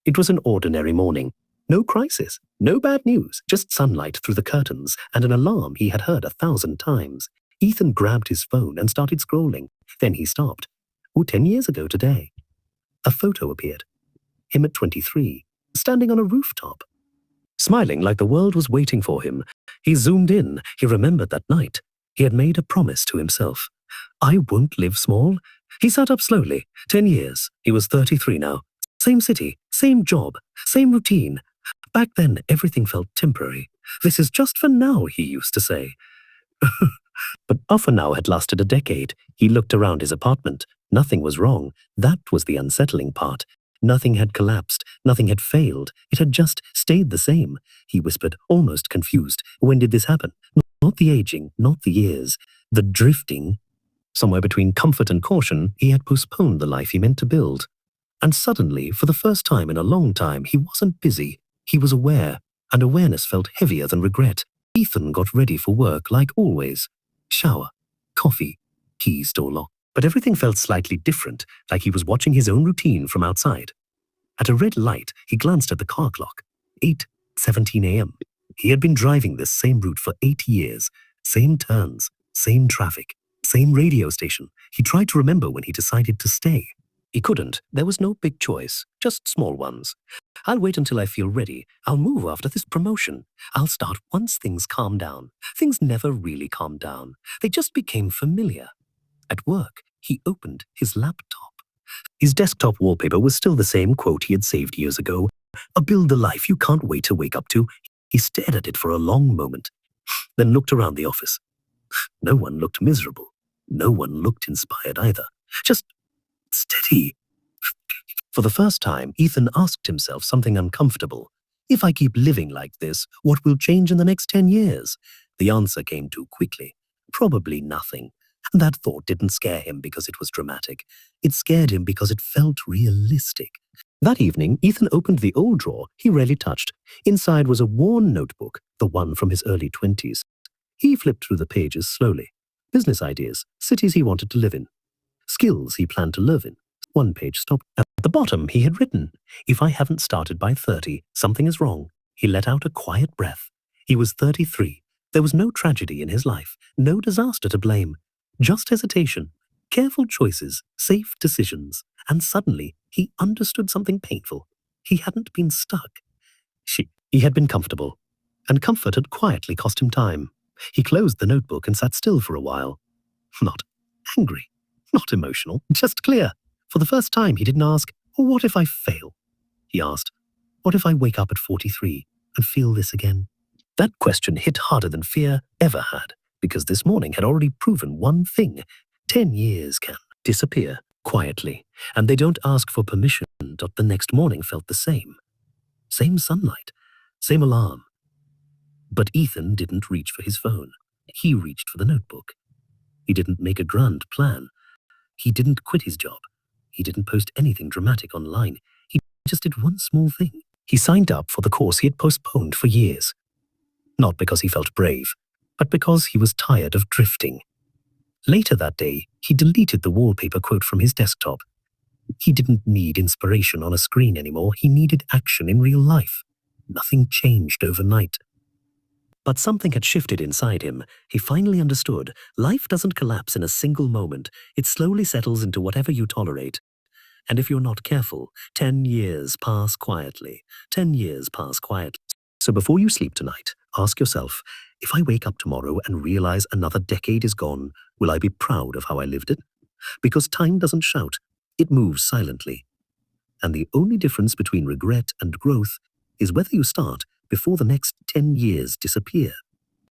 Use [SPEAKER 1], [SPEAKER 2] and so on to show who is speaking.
[SPEAKER 1] It was an ordinary morning. No crisis, no bad news, just sunlight through the curtains and an alarm he had heard 1,000 times. Ethan grabbed his phone and started scrolling. Then he stopped. 10 years ago today. A photo appeared. Him at 23, standing on a rooftop. Smiling like the world was waiting for him, he zoomed in. He remembered that night. He had made a promise to himself. I won't live small. He sat up slowly. 10 years. He was 33 now. Same city, same job, same routine. Back then, everything felt temporary. This is just for now, he used to say. But for now had lasted a decade. He looked around his apartment. Nothing was wrong. That was the unsettling part. Nothing had collapsed. Nothing had failed. It had just stayed the same. He whispered, almost confused. When did this happen? Not the aging, not the years. The drifting. Somewhere between comfort and caution, he had postponed the life he meant to build. And suddenly, for the first time in a long time, he wasn't busy. He was aware, and awareness felt heavier than regret. Ethan got ready for work like always. Shower, coffee, keys door lock. But everything felt slightly different, like he was watching his own routine from outside. At a red light, he glanced at the car clock. 8:17 a.m. He had been driving this same route for 8 years. Same turns, same traffic, same radio station. He tried to remember when he decided to stay. He couldn't. There was no big choice, just small ones. I'll wait until I feel ready. I'll move after this promotion. I'll start once things calm down. Things never really calmed down. They just became familiar. At work, he opened his laptop. His desktop wallpaper was still the same quote he had saved years ago. Build the life you can't wait to wake up to. He stared at it for a long moment, then looked around the office. No one looked miserable. No one looked inspired either. Just steady. For the first time, Ethan asked himself something uncomfortable. If I keep living like this, what will change in the next 10 years? The answer came too quickly. Probably nothing. And that thought didn't scare him because it was dramatic. It scared him because it felt realistic. That evening, Ethan opened the old drawer he rarely touched. Inside was a worn notebook, the one from his early 20s. He flipped through the pages slowly. Business ideas, cities he wanted to live in, skills he planned to live in. One page stopped. At the bottom, he had written, if I haven't started by 30, something is wrong. He let out a quiet breath. He was 33. There was no tragedy in his life, no disaster to blame. Just hesitation, careful choices, safe decisions. And suddenly, he understood something painful. He hadn't been stuck. He had been comfortable. And comfort had quietly cost him time. He closed the notebook and sat still for a while. Not angry, not emotional, just clear. For the first time, he didn't ask, what if I fail? He asked, what if I wake up at 43 and feel this again? That question hit harder than fear ever had, because this morning had already proven one thing. 10 years can disappear quietly, and they don't ask for permission. The next morning felt the same. Same sunlight, same alarm. But Ethan didn't reach for his phone. He reached for the notebook. He didn't make a grand plan. He didn't quit his job. He didn't post anything dramatic online. He just did one small thing. He signed up for the course he had postponed for years. Not because he felt brave, but because he was tired of drifting. Later that day, he deleted the wallpaper quote from his desktop. He didn't need inspiration on a screen anymore. He needed action in real life. Nothing changed overnight. But something had shifted inside him. He finally understood. Life doesn't collapse in a single moment. It slowly settles into whatever you tolerate. And if you're not careful, 10 years pass quietly. 10 years pass quietly. So before you sleep tonight, ask yourself, if I wake up tomorrow and realize another decade is gone, will I be proud of how I lived it? Because time doesn't shout. It moves silently. And the only difference between regret and growth is whether you start before the next 10 years disappear.